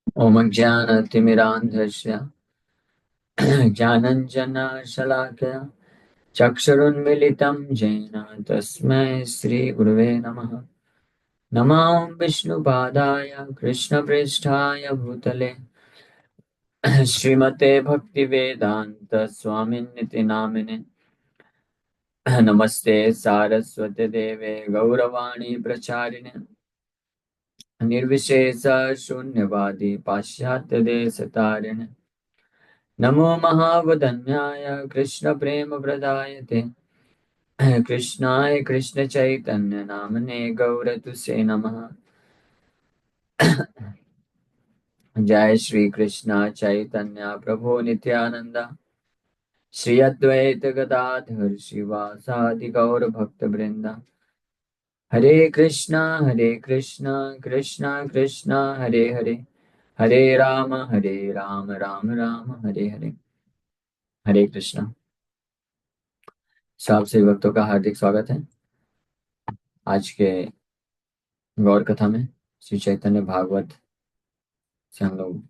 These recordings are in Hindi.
ॐ ज्ञानतिमिरान्धस्य ज्ञानञ्जनशलाकया चक्षुरुन्मिलितं येन तस्मै श्रीगुरुवे नमः। नमो विष्णुपादाय कृष्णप्रेष्ठाय भूतले श्रीमते भक्तिवेदान्त स्वामिनिति नामिने। नमस्ते सारस्वते देवे गौरवाणी प्रचारिणे निर्विशेष शून्यवादी पाश्चात्य देश तारिणे। नमो महावदन्याय कृष्णप्रेमप्रदायते कृष्णाय कृष्णचैतन्य नामने गौरतुसे नमः। जय श्री कृष्ण चैतन्य प्रभु नित्यानंद श्री अद्वैत गदाधर शिवासादि गौर भक्त वृंदा। हरे कृष्णा कृष्णा कृष्णा हरे हरे, हरे राम राम राम हरे हरे। हरे कृष्णा। सब श्री भक्तों का हार्दिक स्वागत है आज के गौर कथा में। श्री चैतन्य भागवत से हम लोग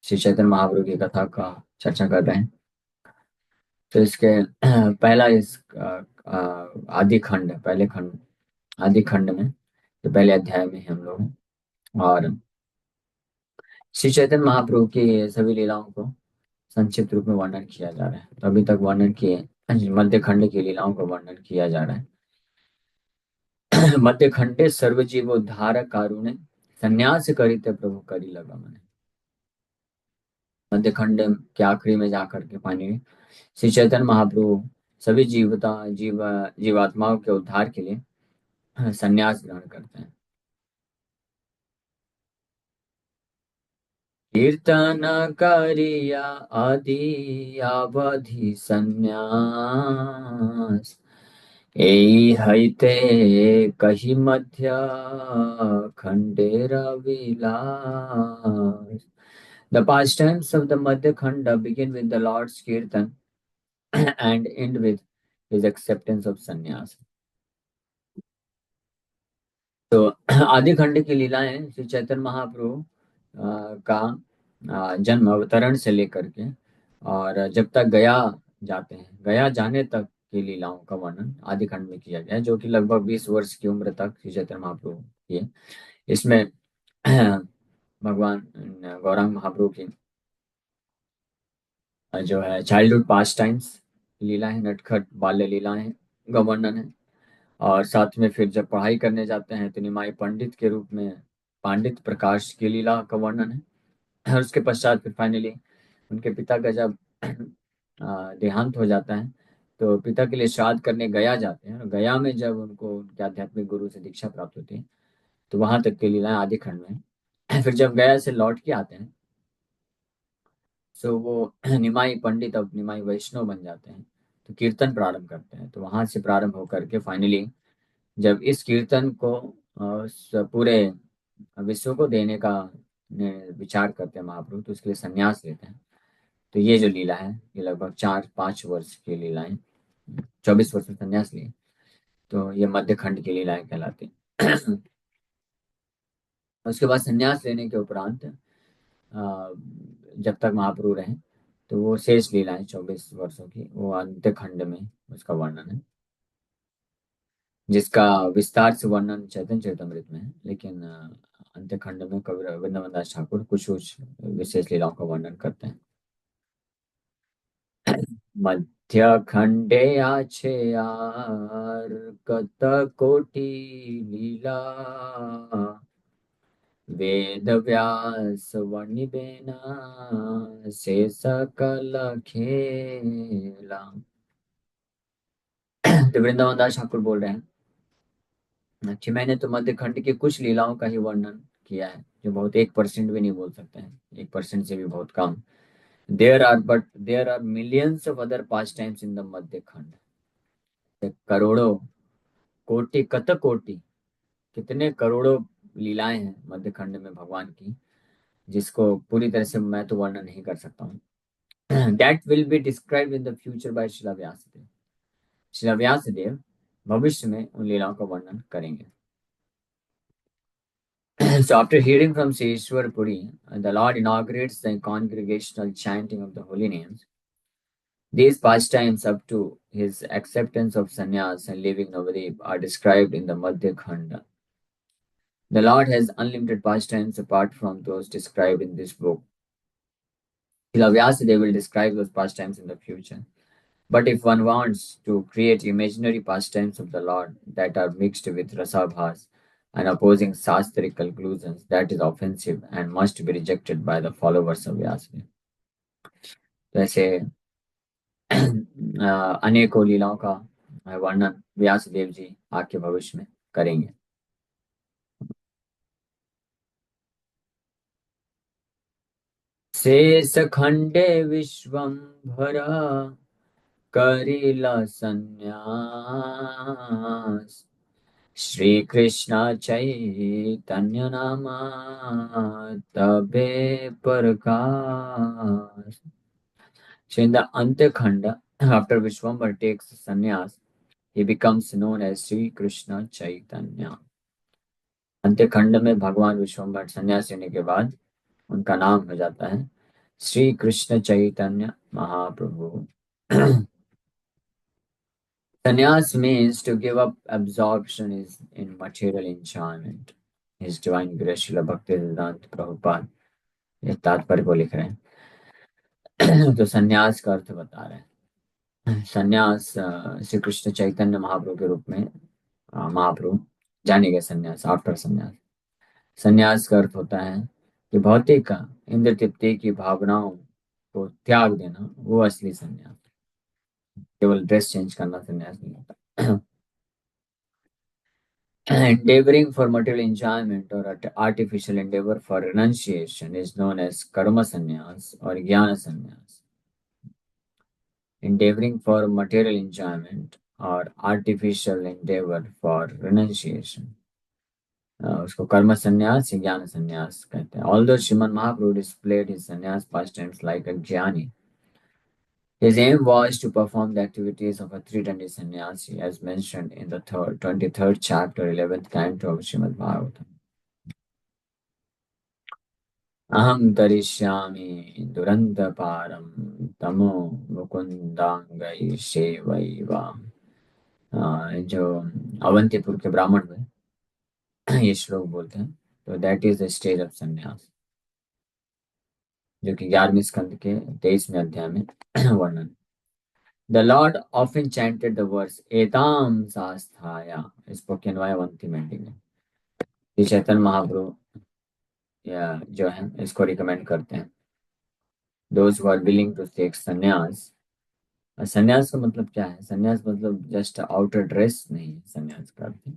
श्री चैतन्य महाप्रभु की कथा का चर्चा कर रहे हैं। तो इसके पहला इस आदि खंड पहले खंड आदि खंड में तो पहले अध्याय में हम लोग हैं। और श्री चैतन्य महाप्रभु की सभी लीलाओं को संक्षिप्त रूप में वर्णन किया जा रहा है। तो अभी तक वर्णन किए मध्य खंड की लीलाओं का वर्णन किया जा रहा है। मध्य खंडे सर्वजीव उद्धार कारुणे संन्यास करिते प्रभु करी लगा मन। मध्य खंड के आखिरी में जाकर के पाएंगे श्री चैतन्य महाप्रभु सभी जीवात्माओं के उद्धार के लिए संन्यास ग्रहण करते हैं। कीर्तन करिया आदि अवधि संन्यास एई हईते कही मध्य खंडेर विलास। The pastimes of the Madhya Khanda begin with the Lord's Kirtan and end with his acceptance of sannyas. तो आदि खंड की लीलाएं श्री चैतन्य महाप्रभु का जन्म अवतरण से लेकर के और जब तक गया जाते हैं, गया जाने तक की लीलाओं का वर्णन आदि खंड में किया गया है, जो कि लगभग 20 वर्ष की उम्र तक श्री चैतन्य महाप्रभु किए। इसमें भगवान गौरांग महाप्रभु की जो है चाइल्डहुड पास टाइम्स लीला है, नटखट बाल्य लीलाएं का वर्णन है। और साथ में फिर जब पढ़ाई करने जाते हैं तो निमाई पंडित के रूप में पांडित प्रकाश की लीला का वर्णन है। और उसके पश्चात फिर फाइनली उनके पिता का जब देहांत हो जाता है तो पिता के लिए श्राद्ध करने गया जाते हैं, और गया में जब उनको उनके आध्यात्मिक गुरु से दीक्षा प्राप्त होती है तो वहां तक की लीलाएं आदि खंड में है। फिर जब गया से लौट के आते हैं सो वो निमाई पंडित अब निमाई वैष्णव बन जाते हैं, तो कीर्तन प्रारंभ करते हैं। तो वहां से प्रारंभ होकर के फाइनली जब इस कीर्तन को पूरे विश्व को देने का विचार करते हैं महाप्रभु, तो उसके लिए संन्यास लेते हैं। तो ये जो लीला है ये लगभग 4-5 वर्ष की लीलाएं, 24 वर्ष में संन्यास लिए, तो ये मध्य खंड की लीलाएं कहलाती हैं। उसके बाद संन्यास लेने के उपरांत जब तक महाप्रभु रहे तो वो शेष लीलाएं 24 वर्षों की वो अंत्य खंड में उसका वर्णन है, जिसका विस्तार से वर्णन चैतन्य चरितमृत में है। लेकिन अंत्य खंड में कवि वृंदावन दास ठाकुर कुछ कुछ विशेष लीलाओं का वर्णन करते हैं। मध्य खंडे आछे यार कत कोटि लीला वेद व्यास वणिबेना से सकल खेला। तो वृंदावन दास ठाकुर बोल रहे हैं कि मैंने तो मध्य खंड की कुछ लीलाओं का ही वर्णन किया है, जो बहुत 1% भी नहीं बोल सकते हैं, 1% से भी बहुत कम। There are millions of other pastimes in the Madhya Khanda. करोड़ों कोटि कत कोटि कितने करोड़ों लीलाएं हैं मध्य खंड में भगवान की, जिसको पूरी तरह से मैं तो वर्णन नहीं कर सकता हूँ। That will be describe in the future by Shila Vyasadev. शिला व्यासदेव भविष्य में उन लीलाओं का वर्णन करेंगे। So after hearing from Sri Ishwar Puri, the Lord inaugurates the congregational chanting of the holy names. These pastimes up to his acceptance of sannyas and leaving Navadip are described in the Madhya Khanda. The Lord has unlimited pastimes apart from those described in this book. Obviously, they will describe those pastimes in the future. But if one wants to create imaginary pastimes of the Lord that are mixed with rasabhas and opposing sastric conclusions, that is offensive and must be rejected by the followers of Vyasdev. वैसे अनेकों लीलाओं का वर्णन व्यासदेव जी आगे भविष्य में करेंगे. शेष खंडे विश्वम्भर करिला संन्यास श्री कृष्ण चैतन्य नामा तबे प्रकाश. So in the Antakhanda, after Vishwambar takes sannyas, he becomes known as Sri Krishna Chaitanya. अंत्यखंड में भगवान विश्वम्भर संन्यास लेने के बाद उनका नाम हो जाता है Shri Krishna Chaitanya Mahaprabhu. Sannyas means to give up absorption is in material enjoyment. His divine grace Srila Bhaktivedanta Prabhupada इस तात्पर्य को लिख रहे हैं. तो संन्यास का अर्थ बता रहे हैं. संन्यास श्री कृष्ण चैतन्य महाप्रभु के रूप में महाप्रभु जाने गए संन्यास. आफ्टर संन्यास, संन्यास का अर्थ होता है कि भौतिक इंद्र तृप्ति की भावनाओं को त्याग देना, वो असली संन्यास. केवल ड्रेस चेंज करना संन्यास नहीं होता. Endeavoring for material enjoyment or artificial endeavor for renunciation is known as karma sannyas or jnana sannyas. Endeavoring for material enjoyment or artificial endeavor for renunciation, उसको कर्म संन्यास या ज्ञान संन्यास कहते हैं. Although Sriman Mahaprabhu displayed his sannyas pastimes like a jnani, his aim was to perform the activities of a three-dandi sannyasi, as mentioned in the 23rd chapter, 11th canto of Srimad Bhagavatam. Aham tarishyami durantaparam tamo mukundangai sevaiva. जो अवंतीपुर के ब्राह्मण में ये श्लोक बोलते हैं. तो that is the stage of संन्यास, जो कि 11वें स्कंद के 23वें अध्याय में वर्णन. The Lord often chanted the verse Etam Sasthaya, spoken by Avanti Mandi में. श्री चैतन्य महाप्रभु या जो है इसको रिकमेंड करते हैं. Those who are willing to take संन्यास. संन्यास का मतलब क्या है? संन्यास मतलब जस्ट आउटर ड्रेस नहीं. संन्यास का अर्थ है,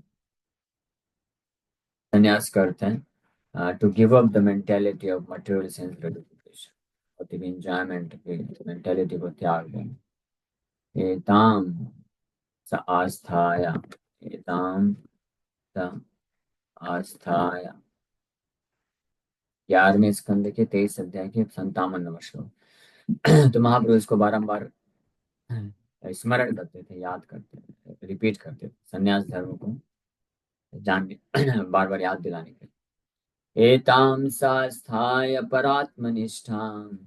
संन्यास का अर्थ है to give up the mentality of material sense gratification, भौतिक एंजॉयमेंट की मेंटालिटी को त्याग देना. एताम स आस्थाया, एताम स आस्थाया. 11वें स्कंद के 23 अध्याय के 57 श्लोक. तो महाप्रभु इसको बारंबार स्मरण करते थे, याद करते थे, रिपीट करते थे संन्यास धर्म को जानने बार बार याद दिलाने के लिए. एताम सास्थाय परात्मनिष्ठाम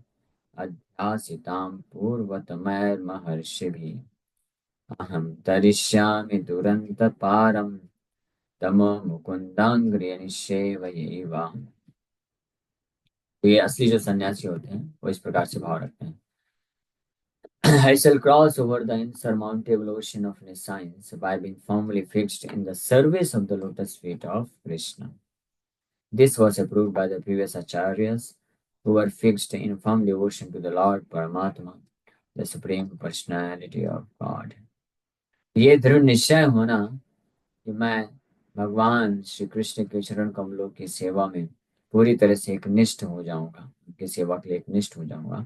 अध्यासिताम पूर्वतमैर महर्षिभिः अहम तरिष्यामि दुरंत पारम तमो मुकुंदांग्रिय निश्चेवयैवा. तो ये असली जो सन्यासी होते हैं वो इस प्रकार से भाव रखते हैं. I shall cross over the insurmountable ocean of nescience by being firmly fixed in the service of the lotus feet of Krishna. This was approved by the previous acharyas who were fixed in firm devotion to the Lord Paramatma, the Supreme Personality of God. ये दृढ़ निश्चय होना कि मैं भगवान श्री कृष्ण के चरण कमलों की सेवा में पूरी तरह से एक निष्ठ हो जाऊंगा, उनकी सेवा के लिए एक निष्ठ हो जाऊंगा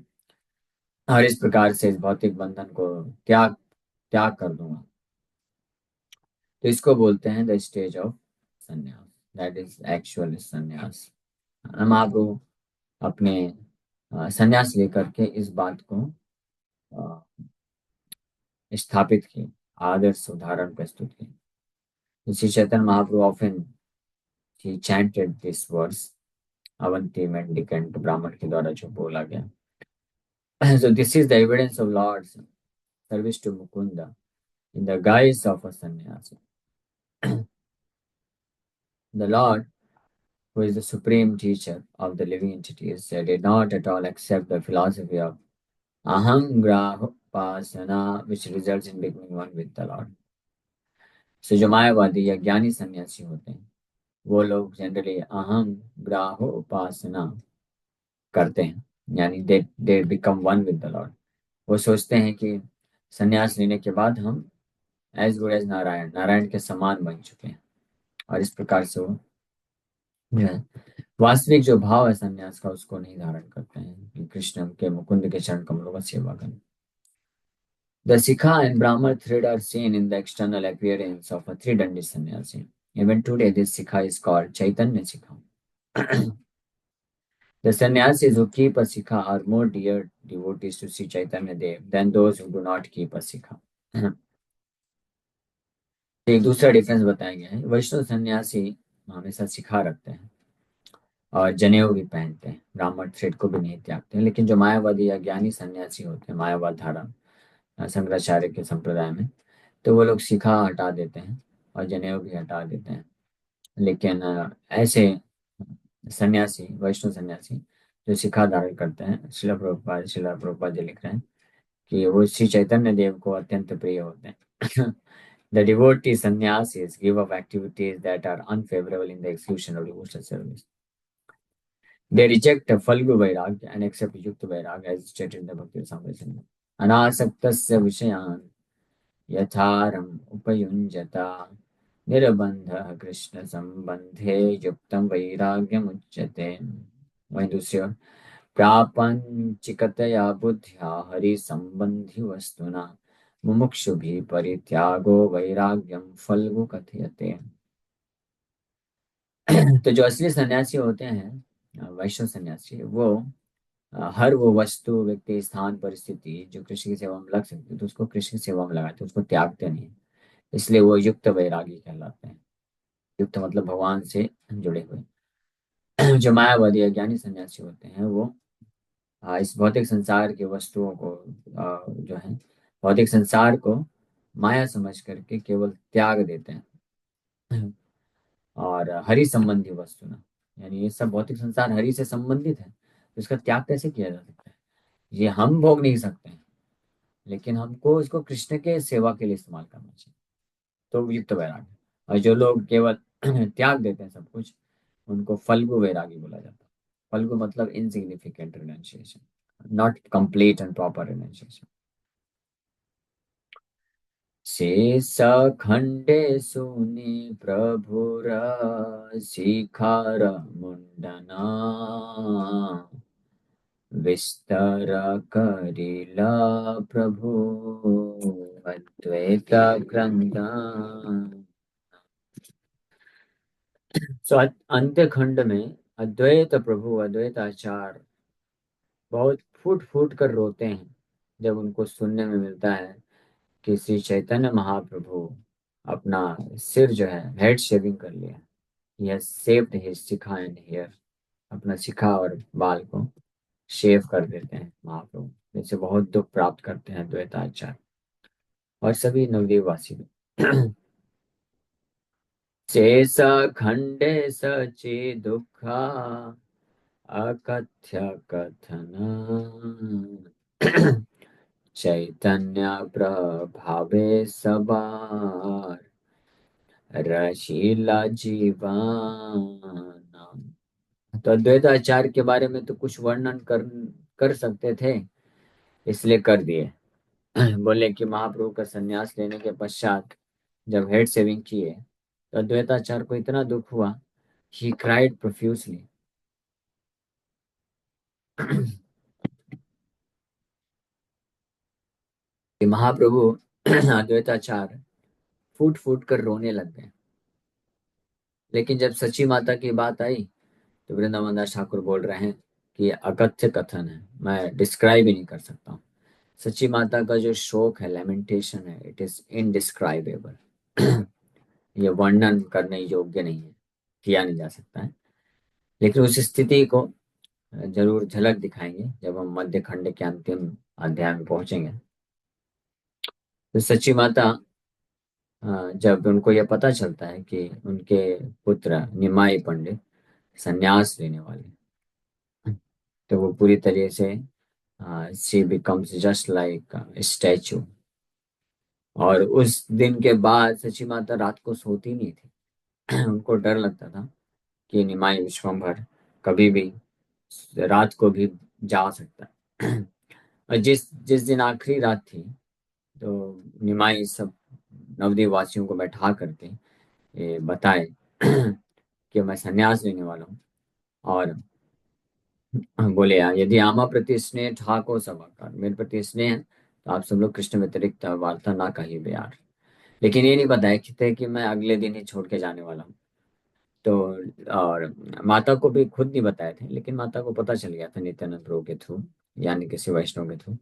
और इस प्रकार से इस भौतिक बंधन को त्याग त्याग कर दूंगा. तो इसको बोलते हैं द स्टेज ऑफ संन्यास. दैट इज एक्चुअल संन्यास. हम आपको अपने संन्यास लेकर के इस बात को स्थापित किए, आदर्श उदाहरण प्रस्तुत किए. Shri Chaitanya Mahaprabhu often he chanted this verse, Avanti mendicant ब्राह्मण के द्वारा जो बोला गया. So this is the evidence of Lord's service to Mukunda in the guise of a sannyasi. The Lord, who is the supreme teacher of the living entities, did not at all accept the philosophy of ahangrahopasana, which results in becoming one with the Lord. So जो मायावादी या ज्ञानी सन्यासी होते हैं, वो लोग जनरली अहम ग्राहोपासना करते हैं, यानी they become one with the Lord. वो सोचते हैं कि संन्यास लेने के बाद हम as good as Narayan, Narayan के समान बन चुके हैं. और इस प्रकार से वो जो है वास्तविक जो भाव है संन्यास का उसको नहीं धारण करते हैं कि कृष्ण के मुकुंद के चरण कमलों का सेवा करें. The Sikha and Brahma thread are seen in the external appearance of a three-dandi sannyasi. Even today, this Sikha is called Chaitanya Sikha. The sannyasis who keep a Sikha are more dear devotees to Sri Chaitanya Dev than those who do not keep a Sikha. एक दूसरा डिफरेंस बताया गया है. वैष्णव सन्यासी हमेशा सिखा रखते हैं और जनेऊ भी पहनते हैं, ब्राह्मण थ्रेड को भी नहीं त्यागते हैं. लेकिन जो मायावादी या ज्ञानी सन्यासी होते हैं मायावाद धारा शंकराचार्य के संप्रदाय में, तो वो लोग शिखा हटा देते हैं और जनेऊ भी हटा देते हैं. लेकिन ऐसे सन्यासी, वैष्णव सन्यासी जो शिखा धारण करते हैं, शिला प्रभुपाद जी लिख रहे हैं कि वो श्री चैतन्य देव को अत्यंत प्रिय होते हैं. The devotee sannyasis give up activities that are unfavorable in the execution of devotional service. They reject Falgu Vairagya and accept Yukta Vairagya as stated in the Bhakti Samrita. Anasaktasya Vishayan Yatharam Upayunjata Nirabandha Krishna Sambandhe Yuktam Vairagyam Uchyate. वहीं दूसरी ओर प्रापंचिकतया बुद्ध्या हरि संबंधी वस्तुना मुमुक्षु भी परित्यागो वैराग्यम फल्गु कथयते. तो जो असली सन्यासी होते हैं वैष्णव सन्यासी, वो हर वो वस्तु व्यक्ति स्थान परिस्थिति जो कृष्ण की सेवा में लग सकती है तो उसको कृष्ण की सेवा में लगाते, उसको त्यागते नहीं. इसलिए वो युक्त वैरागी कहलाते हैं. युक्त मतलब भगवान से जुड़े हुए. जो मायावादी या ज्ञानी सन्यासी होते हैं वो इस भौतिक संसार की वस्तुओं को जो है भौतिक संसार को माया समझ करके केवल त्याग देते हैं. और हरि संबंधी वस्तु ना, यानी ये सब भौतिक संसार हरि से संबंधित है, तो इसका त्याग कैसे किया जा सकता है? ये हम भोग नहीं सकते हैं, लेकिन हमको इसको कृष्ण के सेवा के लिए इस्तेमाल करना चाहिए, तो युक्त वैराग्य. और जो लोग केवल त्याग देते हैं सब कुछ, उनको फल्गु वैरागी बोला जाता है. फल्गु मतलब insignificant renunciation, not complete and proper renunciation. शेष खंडे सुनि प्रभुर शिखर मुंडना विस्तार करिला प्रभु अद्वैत ग्रंथ. सो अंत्य खंड में अद्वैत प्रभु अद्वैत आचार्य बहुत फूट फूट कर रोते हैं जब उनको सुनने में मिलता है कि श्री चैतन्य महाप्रभु अपना सिर जो है हेड शेविंग कर लिया. यह saved his shikha and hair, अपना शिखा और बाल को शेव कर देते हैं महाप्रभु. जिससे बहुत दुख प्राप्त करते हैं द्वैताचार्य और सभी नवद्वीप वासी भी. शेष खंडे सचे दुखा अकथ्य कथन चैतन्य प्रभावे सबार रशीला जीवाना. तो अद्वैताचार्य के बारे में तो कुछ वर्णन कर सकते थे, इसलिए कर दिए. बोले कि महाप्रभु का संन्यास लेने के पश्चात जब हेड शेविंग किए तो अद्वैताचार्य को इतना दुख हुआ, ही क्राइड प्रोफ्यूसली. कि महाप्रभु अद्वैताचार्य फूट फूट कर रोने लग गए. लेकिन जब सची माता की बात आई तो वृंदावन दास ठाकुर बोल रहे हैं कि अकथ्य कथन है, मैं डिस्क्राइब ही नहीं कर सकता हूँ. सच्ची माता का जो शोक है, लेमेंटेशन है, इट इज इनडिस्क्राइबेबल. ये वर्णन करने योग्य नहीं है. किया नहीं जा सकता है। लेकिन उस स्थिति को जरूर झलक दिखाएंगे जब हम मध्य खंड के अंतिम अध्याय में पहुंचेंगे। तो सच्ची माता जब उनको यह पता चलता है कि उनके पुत्र निमाई पंडित संन्यास लेने वाले हैं, तो वो पूरी तरह से she becomes just like statue. और उस दिन के बाद सच्ची माता रात को सोती नहीं थी। उनको डर लगता था कि निमाई विश्वम्भर कभी भी रात को भी जा सकता है। और जिस जिस दिन आखिरी रात थी, तो निमाई सब नवद्वीप वासियों को बैठा करके ये बताए कि मैं संन्यास लेने वाला हूँ। और बोले यार, यदि आमा प्रति स्नेह ठाको सभाकर, मेरे प्रति स्नेह है तो आप सब लोग कृष्ण व्यतिरिक्त वार्ता ना कहिए यार। लेकिन ये नहीं बताया कि थे कि मैं अगले दिन ही छोड़ के जाने वाला हूँ। तो और माता को भी खुद नहीं बताए थे, लेकिन माता को पता चल गया था नित्यानंद प्रभु के थ्रू, यानी किसी वैष्णव के थ्रू।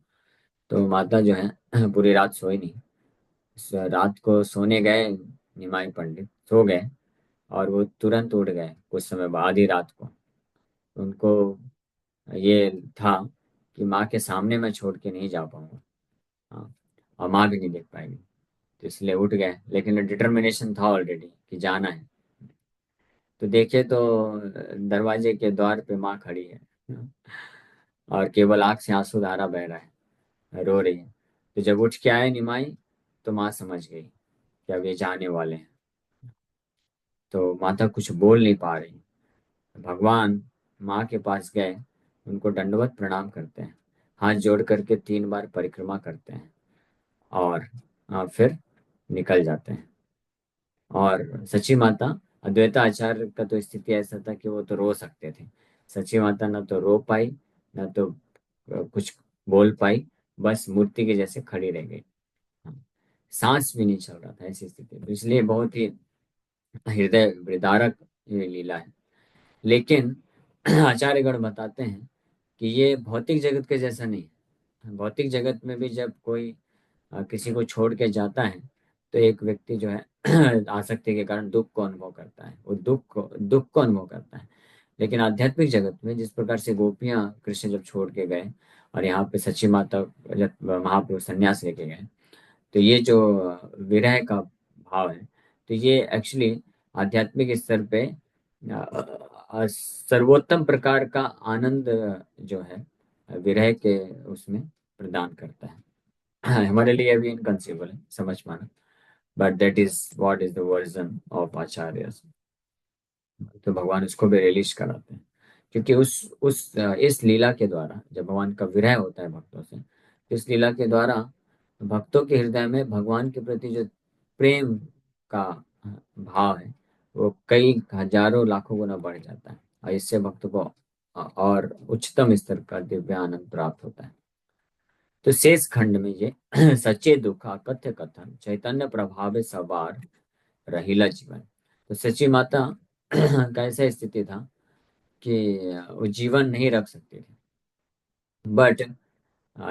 तो माता जो है पूरी रात सोई नहीं। रात को सोने गए, निमाई पंडित सो गए और वो तुरंत उठ गए कुछ समय बाद, आधी रात को। उनको ये था कि माँ के सामने मैं छोड़ के नहीं जा पाऊंगा। हाँ, और माँ भी नहीं देख पाएगी। तो इसलिए उठ गए, लेकिन डिटर्मिनेशन था ऑलरेडी कि जाना है। तो देखे तो दरवाजे के द्वार पे माँ खड़ी है, और केवल आंख से आंसू धारा बह रहा है, रो रही है। तो जब उठ के आए निमाई, तो माँ समझ गई कि अब ये जाने वाले हैं। तो माता कुछ बोल नहीं पा रही। भगवान माँ के पास गए, उनको दंडवत प्रणाम करते हैं, हाथ जोड़ करके 3 बार परिक्रमा करते हैं, और फिर निकल जाते हैं। और सची माता, अद्वैत आचार्य का तो स्थिति ऐसा था कि वो तो रो सकते थे। सची माता ना तो रो पाई, ना तो कुछ बोल पाई, बस मूर्ति के जैसे खड़ी रह गई। हाँ, सांस भी नहीं चल रहा था ऐसी स्थिति। तो इसलिए बहुत ही हृदय विदारक ये लीला है। लेकिन आचार्यगण बताते हैं कि ये भौतिक जगत के जैसा नहीं है। भौतिक जगत में भी जब कोई किसी को छोड़ के जाता है, तो एक व्यक्ति जो है आसक्ति के कारण दुख को अनुभव करता है, वो दुख को अनुभव करता है। लेकिन आध्यात्मिक जगत में जिस प्रकार से गोपियां कृष्ण जब छोड़ के गए, और यहाँ पे सच्ची माता जब महाप्रभु संन्यास लेके गए, तो ये जो विरह का भाव है, तो ये एक्चुअली आध्यात्मिक स्तर पे सर्वोत्तम प्रकार का आनंद जो है विरह के उसमें प्रदान करता है। हमारे लिए अभी इनकंसीबल है समझ पाना, but that is what is the version of Acharya. तो भगवान उसको भी रिलीज कराते हैं, क्योंकि उस इस लीला के द्वारा जब भगवान का विरह होता है भक्तों से, तो इस लीला के द्वारा भक्तों के हृदय में भगवान के प्रति जो प्रेम का भाव है, वो कई हजारों लाखों गुना बढ़ जाता है, और इससे भक्तों को और उच्चतम स्तर का दिव्य आनंद प्राप्त होता है। तो शेष खंड में ये सच्चे दुख कथ्य कथन चैतन्य प्रभाव सवार रहीला जीवन। तो सच्ची माता का ऐसा स्थिति था कि वो जीवन नहीं रख सकते थे, but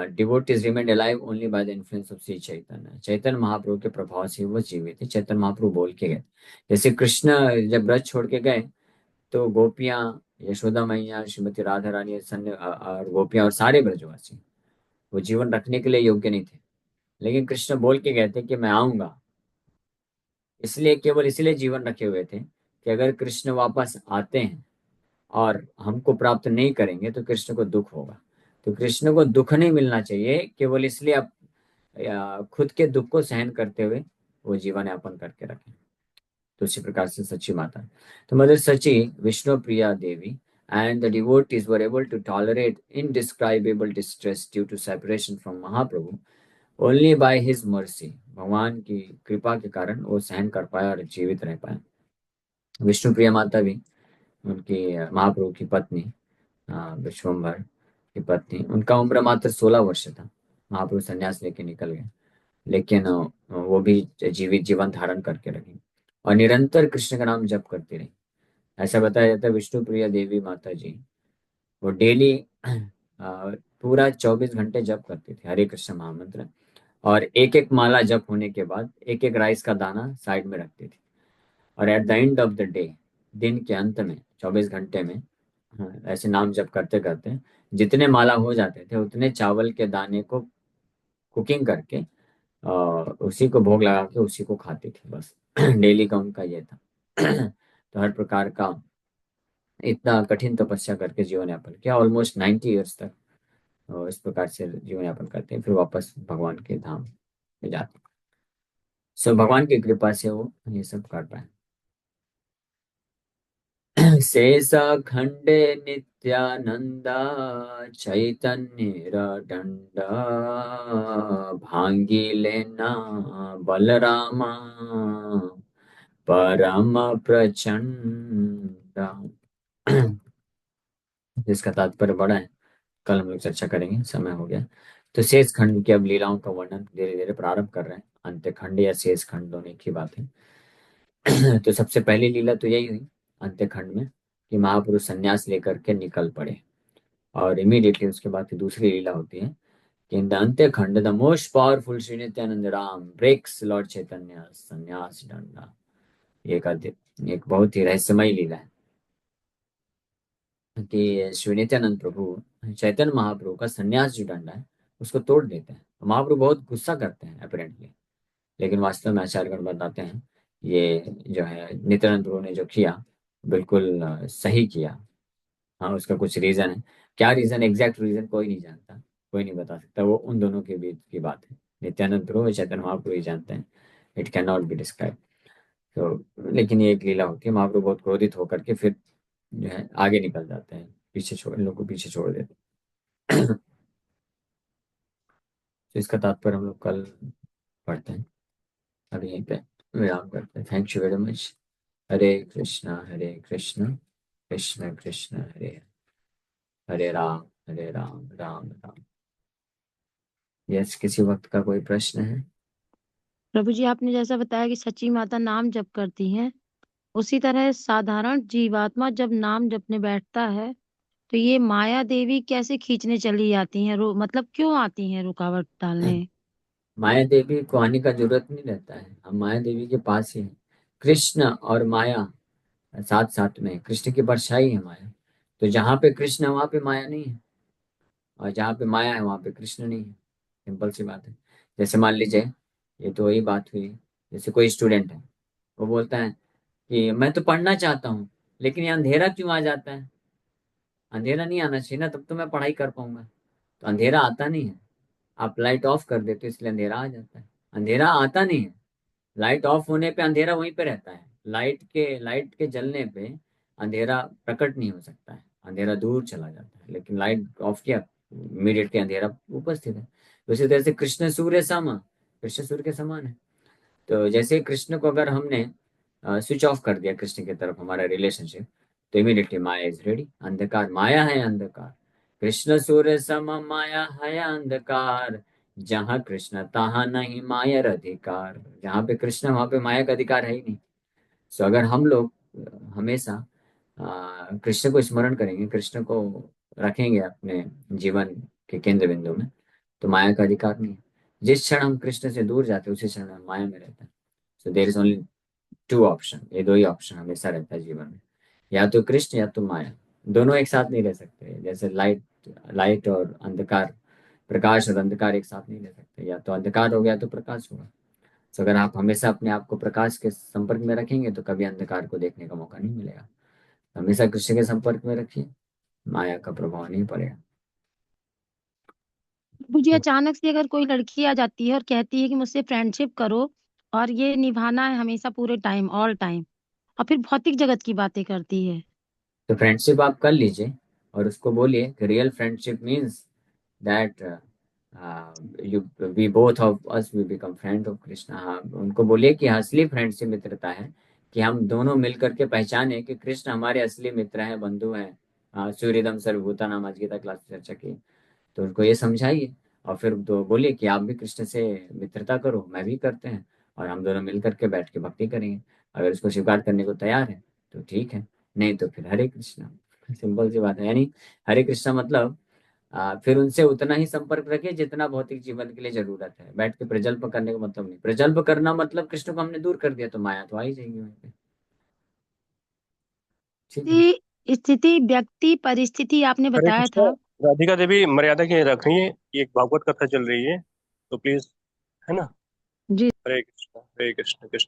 devotees remained alive only by the influence of Shri Chaitanya. Chaitanya Mahaprabhu के प्रभाव से वो जीवित थे। चैतन्य महाप्रभु बोल के गए, जैसे कृष्ण जब ब्रज छोड़ के गए, तो गोपियां, यशोदा मैया, श्रीमती राधा रानी, और गोपियां और सारे ब्रजवासी वो जीवन रखने के लिए योग्य नहीं थे। लेकिन कृष्ण बोल के गए थे कि मैं आऊंगा, इसलिए केवल इसलिए जीवन रखे हुए थे कि अगर कृष्ण वापस आते हैं और हमको प्राप्त नहीं करेंगे, तो कृष्ण को दुख होगा। तो कृष्ण को दुख नहीं मिलना चाहिए, केवल इसलिए आप खुद के दुख को सहन करते हुए वो जीवन यापन करके रखें। तो इसी प्रकार से सच्ची माता, तो mother Sachi Vishnu Priya Devi and the devotees were able to tolerate indescribable distress due to separation from Mahaprabhu only by his mercy। भगवान की कृपा के कारण वो सहन कर पाए और जीवित रह पाए। विष्णु प्रिया माता भी, उनकी महाप्रभु की पत्नी, विश्वम्भर की पत्नी, उनका उम्र मात्र 16 वर्ष था। महाप्रभु संन्यास लेके निकल गए, लेकिन वो भी जीवित जीवन धारण करके रही और निरंतर कृष्ण का नाम जप करती रही। ऐसा बताया जाता है विष्णु प्रिया देवी माता जी वो डेली पूरा 24 घंटे जप करती थी हरे कृष्ण महामंत्र, और एक एक माला जप होने के बाद एक एक राइस का दाना साइड में रखती थी। और at the end of the day दिन के अंत में 24 घंटे में, हाँ, ऐसे नाम जप करते करते जितने माला हो जाते थे उतने चावल के दाने को कुकिंग करके उसी को भोग लगा के उसी को खाती थी बस। डेली का उनका ये था। तो हर प्रकार का इतना कठिन तपस्या करके जीवन यापन किया, ऑलमोस्ट 90 ईयर्स तक। और इस प्रकार से जीवन यापन करते हैं, फिर वापस भगवान के धाम में जाते हैं। सो भगवान की कृपा से वो ये सब कर पाए। शेष खंडे नित्यानंदा चैतन्य दंड भांगी लेना बलरामा परम प्रचंड। जिसका तात्पर्य बड़ा है, कल हम लोग चर्चा करेंगे, समय हो गया। तो शेष खंड की अब लीलाओं का वर्णन धीरे धीरे प्रारंभ कर रहे हैं। अंत्य खंड या शेष खंड दोनों एक ही बात है। तो सबसे पहली लीला तो यही हुई अंत्य खंड में कि महापुरुष संन्यास लेकर के निकल पड़े। और इमीडिएटली उसके बाद फिर दूसरी लीला होती है कि इन the Antya Khanda the most powerful Shri Nityananda Ram breaks lord Chaitanya sannyasa danda. एक बहुत ही रहस्यमय लीला है कि श्री नित्यानंद प्रभु चैतन्य महाप्रभु का संन्यास जो डंडा है उसको तोड़ देते हैं। महाप्रभु बहुत गुस्सा करते हैं अपेरेंटली, लेकिन वास्तव में आचार्यगण बताते हैं ये जो है नित्यानंद प्रभु ने जो किया बिल्कुल सही किया। हाँ, उसका कुछ रीजन है। क्या रीजन, एग्जैक्ट रीजन कोई नहीं जानता, कोई नहीं बता सकता, वो उन दोनों के बीच की बात है। नित्यानंद प्रभु और चैतन्य महाप्रभु ही जानते हैं। It can not be describe. तो लेकिन ये एक लीला होती है, महाप्रभु बहुत क्रोधित होकर के फिर जो है आगे निकल जाते हैं, पीछे छोड़, इन लोग को पीछे छोड़ देते हैं। तो इसका तात्पर्य हम लोग कल पढ़ते हैं। अभी यहीं पे विराम करते हैं। Thank you very much. Hare Krishna Krishna Krishna Hare Hare, Hare Ram Ram Ram. Yes, किसी वक्त का कोई प्रश्न है? प्रभु जी, आपने जैसा बताया कि सच्ची माता नाम जप करती हैं, उसी तरह साधारण जीवात्मा जब नाम जपने बैठता है तो ये माया देवी कैसे खींचने चली जाती हैं, मतलब क्यों आती हैं रुकावट डालने? माया देवी को आने का जरूरत नहीं रहता है, हम माया देवी के पास ही हैं। कृष्ण और माया साथ साथ में है। कृष्ण की परछाई है माया। तो जहाँ पे कृष्ण है वहां पे माया नहीं है, और जहाँ पे माया है वहां पे कृष्ण नहीं है। सिंपल सी बात है। जैसे मान लीजिए, ये तो वही बात हुई, जैसे कोई स्टूडेंट है, वो बोलता है कि मैं तो पढ़ना चाहता हूँ लेकिन ये अंधेरा क्यों आ जाता है। अंधेरा नहीं आना चाहिए ना, तब तो मैं पढ़ाई कर पाऊंगा। तो अंधेरा आता नहीं है, आप लाइट ऑफ कर देते हो इसलिए अंधेरा आ जाता है। अंधेरा आता नहीं है, लाइट ऑफ होने पे अंधेरा वहीं पे रहता है। लाइट के जलने पे अंधेरा प्रकट नहीं हो सकता है, अंधेरा दूर चला जाता है। लेकिन लाइट ऑफ किया, इमीडिएटली अंधेरा उपस्थित है। तो इसी तरह से कृष्ण सूर्य के समान है। तो जैसे कृष्ण को अगर हमने स्विच ऑफ कर दिया, कृष्ण की तरफ हमारा रिलेशनशिप, तो इमीडिएटली माया इज रेडी। अंधकार, माया है अंधकार। कृष्ण सूर्य सम माया है अंधकार, जहाँ कृष्ण तहाँ नहीं मायर अधिकार। जहाँ पे कृष्ण वहां पे माया का अधिकार है ही नहीं। सो अगर हम लोग हमेशा कृष्ण को स्मरण करेंगे, कृष्ण को रखेंगे अपने जीवन के केंद्र बिंदु में, तो माया का अधिकार नहीं है। जिस क्षण हम कृष्ण से दूर जाते हैं उसी क्षण हम माया में रहते हैं। So there is only two option, ये दो ही ऑप्शन हमेशा रहता है जीवन में, या तो कृष्ण या तो माया। दोनों एक साथ नहीं रह सकते। जैसे लाइट लाइट और अंधकार, प्रकाश और अंधकार एक साथ नहीं रह सकते। या तो अंधकार हो गया तो प्रकाश होगा। तो अगर आप हमेशा अपने आप को प्रकाश के संपर्क में रखेंगे तो कभी अंधकार को देखने का मौका नहीं मिलेगा। हमेशा कृष्ण के संपर्क में रखिए, माया का प्रभाव नहीं पड़ेगा। मुझे अचानक से अगर कोई लड़की आ जाती है और कहती है कि मुझसे फ्रेंडशिप करो और ये निभाना है हमेशा पूरे टाइम ऑल टाइम, और फिर भौतिक जगत की बातें करती है। तो फ्रेंडशिप आप कर लीजिए और उसको बोलिए कि real friendship means that you we both of us we become friend of Krishna. हाँ, उनको बोलिए कि असली फ्रेंडशिप मित्रता है कि हम दोनों मिलकर के पहचाने कि कृष्ण हमारे असली मित्र हैं, बंधु हैं। सूर्यदम सर्वभूता नाम आज गीता क्लास में चर्चा की। तो उनको ये समझाइए और फिर तो बोलिए कि आप भी कृष्ण से मित्रता करो, मैं भी करते हैं, और हम दोनों मिल करके बैठ के भक्ति करेंगे। अगर उसको स्वीकार करने को तैयार है तो ठीक है, नहीं तो फिर हरे कृष्णा। सिंपल सी बात है। यानी हरे कृष्णा मतलब फिर उनसे उतना ही संपर्क रखिए जितना भौतिक जीवन के लिए जरूरत है। बैठ के प्रजल्प करने का मतलब नहीं, प्रजल्प करना मतलब कृष्ण को हमने दूर कर दिया तो माया तो आ ही जाएगी वहीं पे। ठीक है। स्थिति व्यक्ति परिस्थिति आपने हरे बताया कृष्ण। था। राधिका देवी, मर्यादा की रख रही है, ये एक भागवत कथा चल रही है, तो प्लीज, है ना। जी। हरे कृष्ण, हरे कृष्ण, कृष्ण।